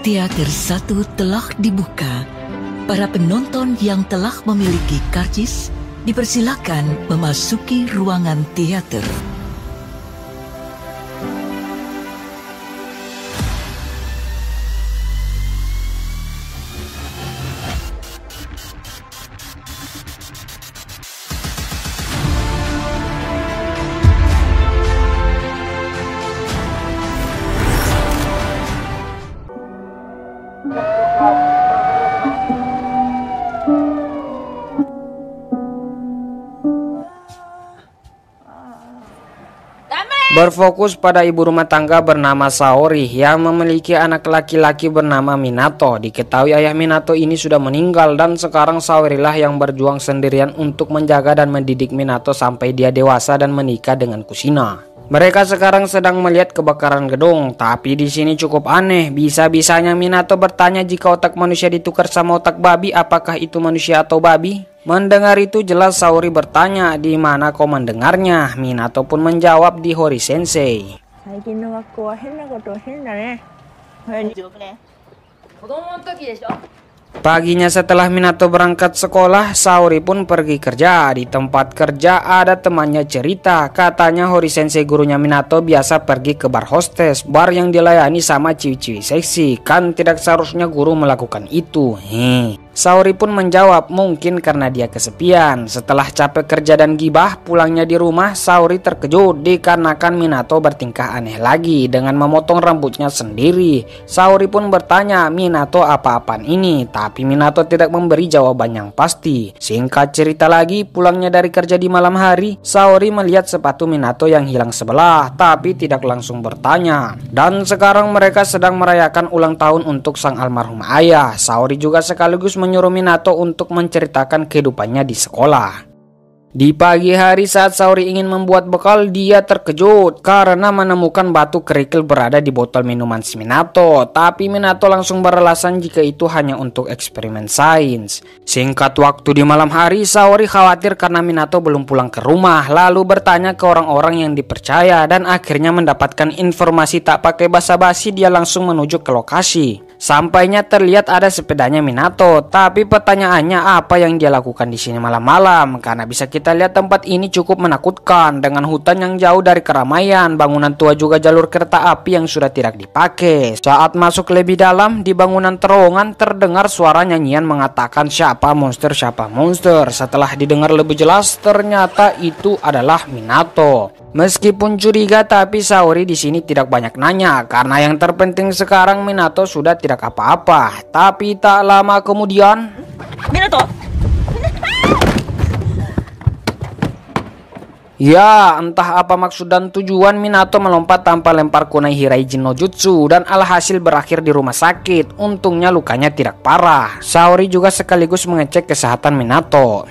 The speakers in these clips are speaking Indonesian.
Teater 1 telah dibuka. Para penonton yang telah memiliki karcis dipersilakan memasuki ruangan teater. Berfokus pada ibu rumah tangga bernama Saori yang memiliki anak laki-laki bernama Minato. Diketahui ayah Minato ini sudah meninggal dan sekarang Saori lah yang berjuang sendirian untuk menjaga dan mendidik Minato sampai dia dewasa dan menikah dengan Kushina. Mereka sekarang sedang melihat kebakaran gedung, tapi di sini cukup aneh. Bisa-bisanya Minato bertanya jika otak manusia ditukar sama otak babi, apakah itu manusia atau babi? Mendengar itu jelas Saori bertanya, di mana kau mendengarnya? Minato pun menjawab, di Hori Sensei. Paginya setelah Minato berangkat sekolah, Saori pun pergi kerja. Di tempat kerja ada temannya cerita, katanya Hori Sensei gurunya Minato biasa pergi ke bar hostess, bar yang dilayani sama ciwi-ciwi seksi. Kan tidak seharusnya guru melakukan itu. Saori pun menjawab, mungkin karena dia kesepian. Setelah capek kerja dan gibah, pulangnya di rumah, Saori terkejut dikarenakan Minato bertingkah aneh lagi dengan memotong rambutnya sendiri. Saori pun bertanya, Minato apa-apaan ini? Tapi Minato tidak memberi jawaban yang pasti. Singkat cerita lagi, pulangnya dari kerja di malam hari, Saori melihat sepatu Minato yang hilang sebelah, tapi tidak langsung bertanya. Dan sekarang mereka sedang merayakan ulang tahun untuk sang almarhum ayah. Saori juga sekaligus menyuruh Minato untuk menceritakan kehidupannya di sekolah. Di pagi hari saat Saori ingin membuat bekal, dia terkejut karena menemukan batu kerikil berada di botol minuman si Minato. Tapi Minato langsung beralasan jika itu hanya untuk eksperimen sains. Singkat waktu di malam hari, Saori khawatir karena Minato belum pulang ke rumah, lalu bertanya ke orang-orang yang dipercaya dan akhirnya mendapatkan informasi. Tak pakai basa-basi, dia langsung menuju ke lokasi. Sampainya terlihat ada sepedanya Minato, tapi pertanyaannya apa yang dia lakukan di sini malam-malam? Karena bisa kita lihat tempat ini cukup menakutkan dengan hutan yang jauh dari keramaian, bangunan tua juga jalur kereta api yang sudah tidak dipakai. Saat masuk lebih dalam di bangunan terowongan terdengar suara nyanyian mengatakan siapa monster siapa monster. Setelah didengar lebih jelas ternyata itu adalah Minato. Meskipun curiga, tapi Saori di sini tidak banyak nanya karena yang terpenting sekarang Minato sudah tidak apa-apa. Tapi tak lama kemudian, Minato. Ya, entah apa maksud dan tujuan Minato melompat tanpa lempar kunai Hiraijin no Jutsu dan alhasil berakhir di rumah sakit. Untungnya lukanya tidak parah. Saori juga sekaligus mengecek kesehatan Minato.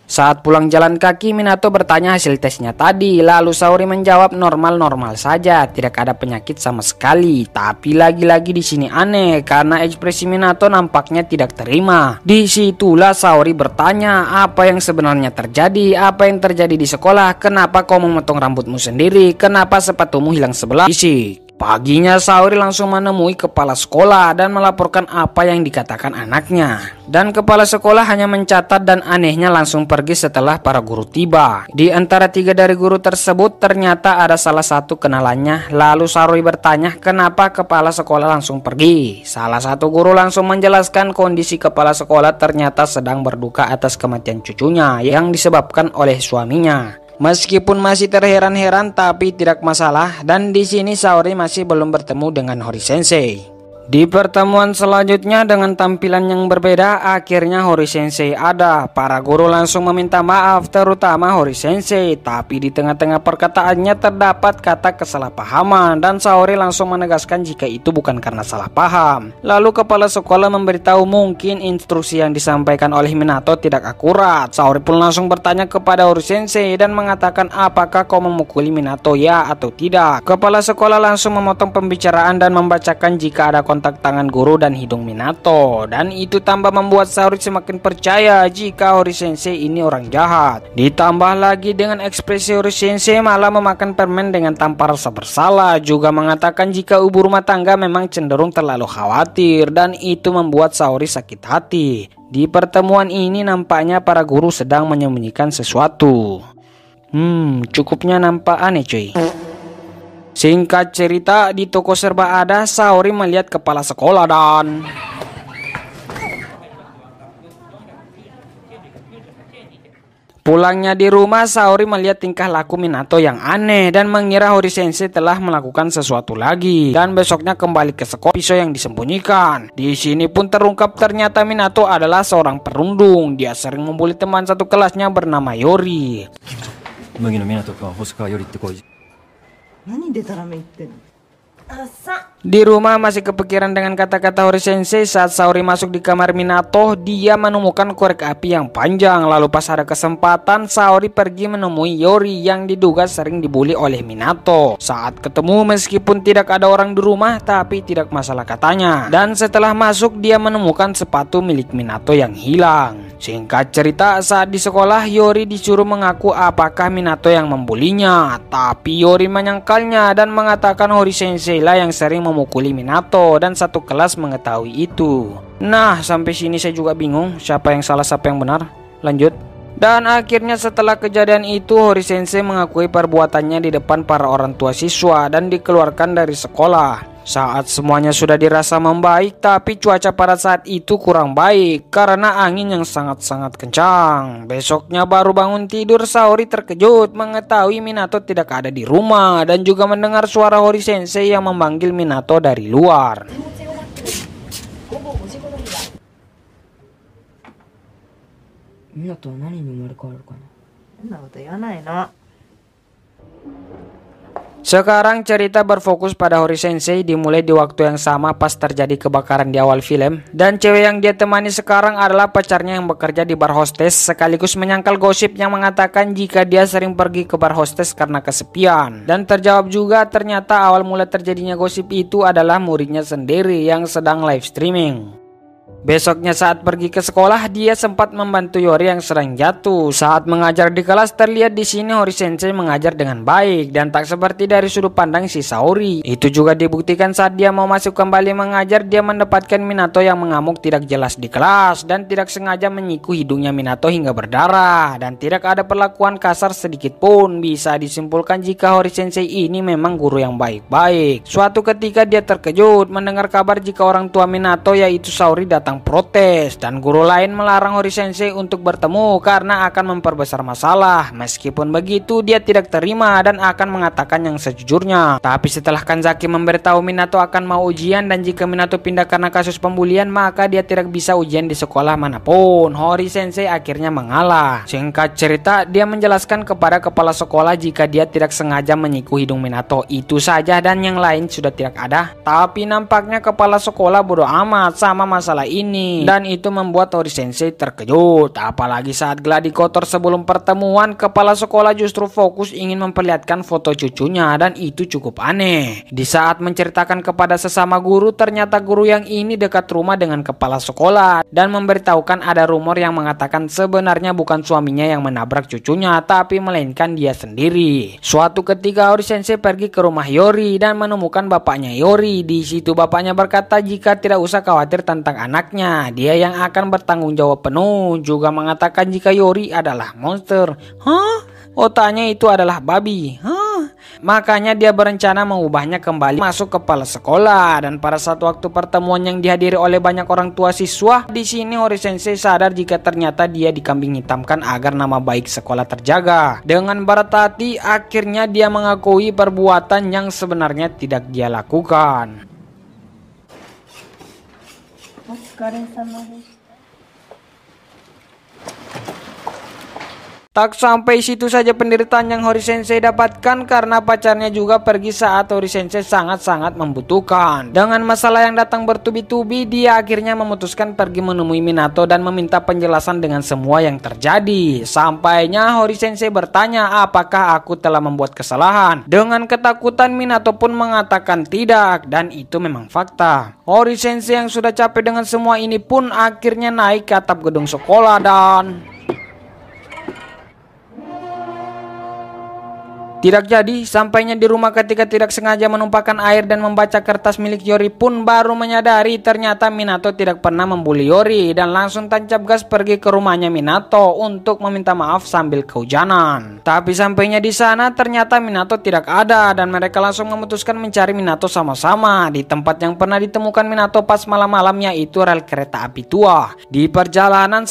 Saat pulang jalan kaki, Minato bertanya hasil tesnya tadi. Lalu Saori menjawab normal-normal saja, tidak ada penyakit sama sekali. Tapi lagi-lagi di sini aneh karena ekspresi Minato nampaknya tidak terima. Disitulah Saori bertanya, apa yang sebenarnya terjadi? Apa yang terjadi di sekolah? Kenapa kau memotong rambutmu sendiri? Kenapa sepatumu hilang sebelah? Fisik. Paginya Saori langsung menemui kepala sekolah dan melaporkan apa yang dikatakan anaknya. Dan kepala sekolah hanya mencatat dan anehnya langsung pergi setelah para guru tiba. Di antara 3 dari guru tersebut ternyata ada salah satu kenalannya. Lalu Saori bertanya kenapa kepala sekolah langsung pergi. Salah satu guru langsung menjelaskan kondisi kepala sekolah ternyata sedang berduka atas kematian cucunya yang disebabkan oleh suaminya. Meskipun masih terheran-heran tapi tidak masalah, dan di sini Saori masih belum bertemu dengan Hori Sensei. Di pertemuan selanjutnya dengan tampilan yang berbeda, akhirnya Hori Sensei ada. Para guru langsung meminta maaf, terutama Hori Sensei. Tapi di tengah-tengah perkataannya terdapat kata kesalahpahaman dan Saori langsung menegaskan jika itu bukan karena salah paham. Lalu kepala sekolah memberitahu mungkin instruksi yang disampaikan oleh Minato tidak akurat. Saori pun langsung bertanya kepada Hori Sensei dan mengatakan apakah kau memukuli Minato ya atau tidak. Kepala sekolah langsung memotong pembicaraan dan membacakan jika ada kontak tangan guru dan hidung Minato, dan itu tambah membuat Saori semakin percaya jika Hori Sensei ini orang jahat. Ditambah lagi dengan ekspresi Hori Sensei malah memakan permen dengan tanpa rasa bersalah, juga mengatakan jika ibu rumah tangga memang cenderung terlalu khawatir, dan itu membuat Saori sakit hati. Di pertemuan ini nampaknya para guru sedang menyembunyikan sesuatu. Cukupnya nampak aneh cuy. Singkat cerita, di toko serba ada, Saori melihat kepala sekolah dan pulangnya di rumah, Saori melihat tingkah laku Minato yang aneh dan mengira Hori Sensei telah melakukan sesuatu lagi. Dan besoknya kembali ke sekolah, pisau yang disembunyikan. Di sini pun terungkap ternyata Minato adalah seorang perundung. Dia sering membuli teman satu kelasnya bernama Yori. Di rumah masih kepikiran dengan kata-kata Hori Sensei. Saat Saori masuk di kamar Minato, dia menemukan korek api yang panjang. Lalu pas ada kesempatan, Saori pergi menemui Yori yang diduga sering dibully oleh Minato. Saat ketemu, meskipun tidak ada orang di rumah, tapi tidak masalah katanya. Dan setelah masuk, dia menemukan sepatu milik Minato yang hilang. Singkat cerita, saat di sekolah, Yori disuruh mengaku apakah Minato yang membulinya. Tapi Yori menyangkalnya dan mengatakan Hori Sensei lah yang sering memukuli Minato, dan satu kelas mengetahui itu. Nah, sampai sini saya juga bingung siapa yang salah siapa yang benar. Lanjut. Dan akhirnya setelah kejadian itu, Hori Sensei mengakui perbuatannya di depan para orang tua siswa dan dikeluarkan dari sekolah. Saat semuanya sudah dirasa membaik, tapi cuaca pada saat itu kurang baik karena angin yang sangat-sangat kencang. Besoknya baru bangun tidur, Saori terkejut mengetahui Minato tidak ada di rumah dan juga mendengar suara Hori Sensei yang memanggil Minato dari luar. Sekarang cerita berfokus pada Hori Sensei, dimulai di waktu yang sama pas terjadi kebakaran di awal film. Dan cewek yang dia temani sekarang adalah pacarnya yang bekerja di bar hostes, sekaligus menyangkal gosip yang mengatakan jika dia sering pergi ke bar hostes karena kesepian. Dan terjawab juga ternyata awal mula terjadinya gosip itu adalah muridnya sendiri yang sedang live streaming. Besoknya saat pergi ke sekolah, dia sempat membantu Yori yang sedang jatuh. Saat mengajar di kelas, terlihat di sini Hori Sensei mengajar dengan baik dan tak seperti dari sudut pandang si Saori. Itu juga dibuktikan saat dia mau masuk kembali mengajar, dia mendapatkan Minato yang mengamuk tidak jelas di kelas dan tidak sengaja menyiku hidungnya Minato hingga berdarah, dan tidak ada perlakuan kasar sedikit pun. Bisa disimpulkan jika Hori Sensei ini memang guru yang baik-baik. Suatu ketika dia terkejut mendengar kabar jika orang tua Minato yaitu Saori datang protes, dan guru lain melarang Hori Sensei untuk bertemu karena akan memperbesar masalah. Meskipun begitu, dia tidak terima dan akan mengatakan yang sejujurnya. Tapi setelah Kanzaki memberitahu Minato akan mau ujian, dan jika Minato pindah karena kasus pembulian, maka dia tidak bisa ujian di sekolah manapun, Hori Sensei akhirnya mengalah. Singkat cerita, dia menjelaskan kepada kepala sekolah jika dia tidak sengaja menyiku hidung Minato, itu saja, dan yang lain sudah tidak ada. Tapi nampaknya kepala sekolah bodoh amat sama masalah ini, dan itu membuat Hori Sensei terkejut. Apalagi saat gladi kotor sebelum pertemuan, kepala sekolah justru fokus ingin memperlihatkan foto cucunya, dan itu cukup aneh. Di saat menceritakan kepada sesama guru, ternyata guru yang ini dekat rumah dengan kepala sekolah dan memberitahukan ada rumor yang mengatakan sebenarnya bukan suaminya yang menabrak cucunya, tapi melainkan dia sendiri. Suatu ketika Hori Sensei pergi ke rumah Yori dan menemukan bapaknya Yori. Di situ bapaknya berkata jika tidak usah khawatir tentang anaknya, dia yang akan bertanggung jawab penuh. Juga mengatakan jika Yori adalah monster. Otaknya itu adalah babi. Makanya dia berencana mengubahnya kembali masuk kepala sekolah. Dan pada saat waktu pertemuan yang dihadiri oleh banyak orang tua siswa, di sini Hori Sensei sadar jika ternyata dia dikambing hitamkan agar nama baik sekolah terjaga. Dengan berat hati, akhirnya dia mengakui perbuatan yang sebenarnya tidak dia lakukan. お疲れ様でした。Tak sampai situ saja penderitaan yang Hori Sensei dapatkan karena pacarnya juga pergi saat Hori Sensei sangat-sangat membutuhkan. Dengan masalah yang datang bertubi-tubi, dia akhirnya memutuskan pergi menemui Minato dan meminta penjelasan dengan semua yang terjadi. Sampainya Hori Sensei bertanya apakah aku telah membuat kesalahan. Dengan ketakutan Minato pun mengatakan tidak, dan itu memang fakta. Hori Sensei yang sudah capek dengan semua ini pun akhirnya naik ke atap gedung sekolah dan tidak jadi. Sampainya di rumah ketika tidak sengaja menumpahkan air dan membaca kertas milik Yori pun baru menyadari ternyata Minato tidak pernah membuli Yori dan langsung tancap gas pergi ke rumahnya Minato untuk meminta maaf sambil kehujanan. Tapi sampainya di sana ternyata Minato tidak ada dan mereka langsung memutuskan mencari Minato sama-sama di tempat yang pernah ditemukan Minato pas malam-malamnya, itu rel kereta api tua. Di perjalanan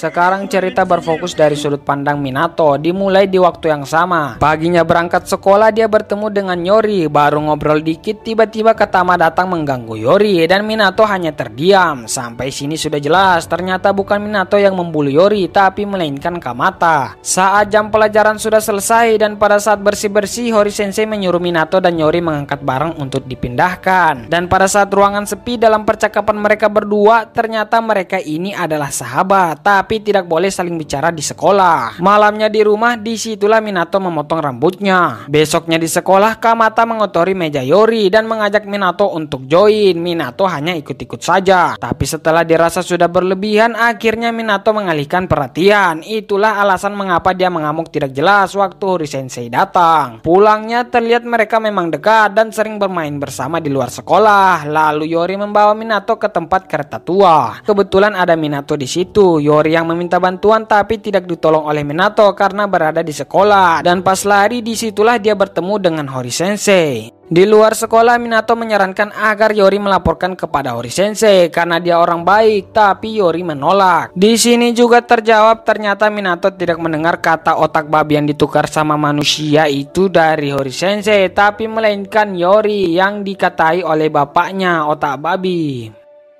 sekarang cerita berfokus dari sudut pandang Minato, dimulai di waktu yang sama. Paginya berangkat sekolah dia bertemu dengan Yori, baru ngobrol dikit tiba-tiba Katama datang mengganggu Yori dan Minato hanya terdiam. Sampai sini sudah jelas ternyata bukan Minato yang membuli Yori tapi melainkan Kamata. Saat jam pelajaran sudah selesai dan pada saat bersih-bersih Hori Sensei menyuruh Minato dan Yori mengangkat barang untuk dipindahkan. Dan pada saat ruangan sepi dalam percakapan mereka berdua ternyata mereka ini adalah sahabat tapi tidak boleh saling bicara di sekolah. Malamnya di rumah, disitulah Minato memotong rambutnya. Besoknya di sekolah, Kamata mengotori meja Yori dan mengajak Minato untuk join. Minato hanya ikut-ikut saja. Tapi setelah dirasa sudah berlebihan, akhirnya Minato mengalihkan perhatian. Itulah alasan mengapa dia mengamuk tidak jelas waktu Hori Sensei datang. Pulangnya terlihat mereka memang dekat dan sering bermain bersama di luar sekolah. Lalu Yori membawa Minato ke tempat kereta tua. Kebetulan ada Minato di situ. Yori yang meminta bantuan tapi tidak ditolong oleh Minato karena berada di sekolah. Dan pas lari disitulah dia bertemu dengan Hori Sensei. Di luar sekolah Minato menyarankan agar Yori melaporkan kepada Hori Sensei karena dia orang baik, tapi Yori menolak. Di sini juga terjawab ternyata Minato tidak mendengar kata otak babi yang ditukar sama manusia itu dari Hori Sensei, tapi melainkan Yori yang dikatai oleh bapaknya otak babi.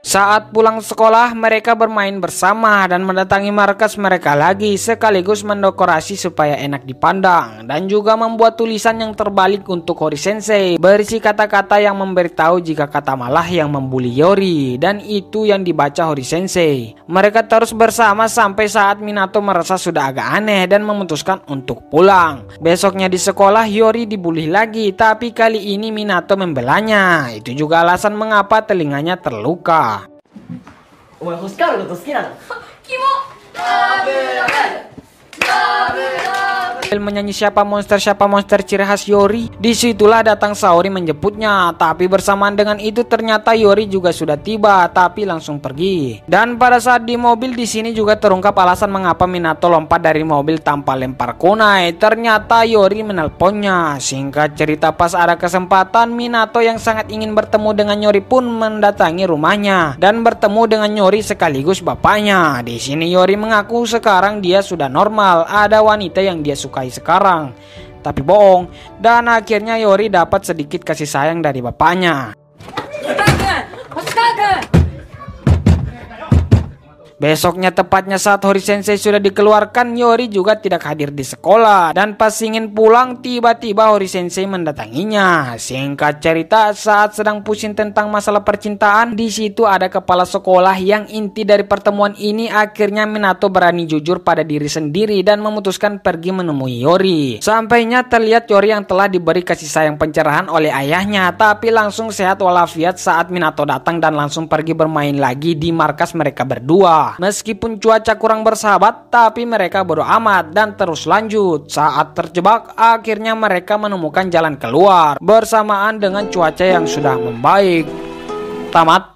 Saat pulang sekolah mereka bermain bersama dan mendatangi markas mereka lagi sekaligus mendekorasi supaya enak dipandang dan juga membuat tulisan yang terbalik untuk Hori Sensei berisi kata-kata yang memberitahu jika Katama lah yang membuli Yori dan itu yang dibaca Hori Sensei. Mereka terus bersama sampai saat Minato merasa sudah agak aneh dan memutuskan untuk pulang. Besoknya di sekolah Yori dibully lagi tapi kali ini Minato membelanya. Itu juga alasan mengapa telinganya terluka. お前星川のこと好きなの？キモ。ラブラブmenyanyi siapa monster ciri khas Yori. Disitulah datang Saori menjemputnya. Tapi bersamaan dengan itu ternyata Yori juga sudah tiba, tapi langsung pergi. Dan pada saat di mobil di sini juga terungkap alasan mengapa Minato lompat dari mobil tanpa lempar kunai. Ternyata Yori menelponnya. Singkat cerita pas ada kesempatan Minato yang sangat ingin bertemu dengan Yori pun mendatangi rumahnya dan bertemu dengan Yori sekaligus bapaknya. Di sini Yori mengaku sekarang dia sudah normal, ada wanita yang dia sukai sekarang, tapi bohong. Dan akhirnya Yori dapat sedikit kasih sayang dari bapaknya. Besoknya tepatnya saat Hori Sensei sudah dikeluarkan, Yori juga tidak hadir di sekolah. Dan pas ingin pulang tiba-tiba Hori Sensei mendatanginya. Singkat cerita saat sedang pusing tentang masalah percintaan, di situ ada kepala sekolah yang inti dari pertemuan ini. Akhirnya Minato berani jujur pada diri sendiri dan memutuskan pergi menemui Yori. Sampainya terlihat Yori yang telah diberi kasih sayang pencerahan oleh ayahnya, tapi langsung sehat walafiat saat Minato datang dan langsung pergi bermain lagi di markas mereka berdua. Meskipun cuaca kurang bersahabat, tapi mereka bodo amat dan terus lanjut. Saat terjebak, akhirnya mereka menemukan jalan keluar bersamaan dengan cuaca yang sudah membaik. Tamat.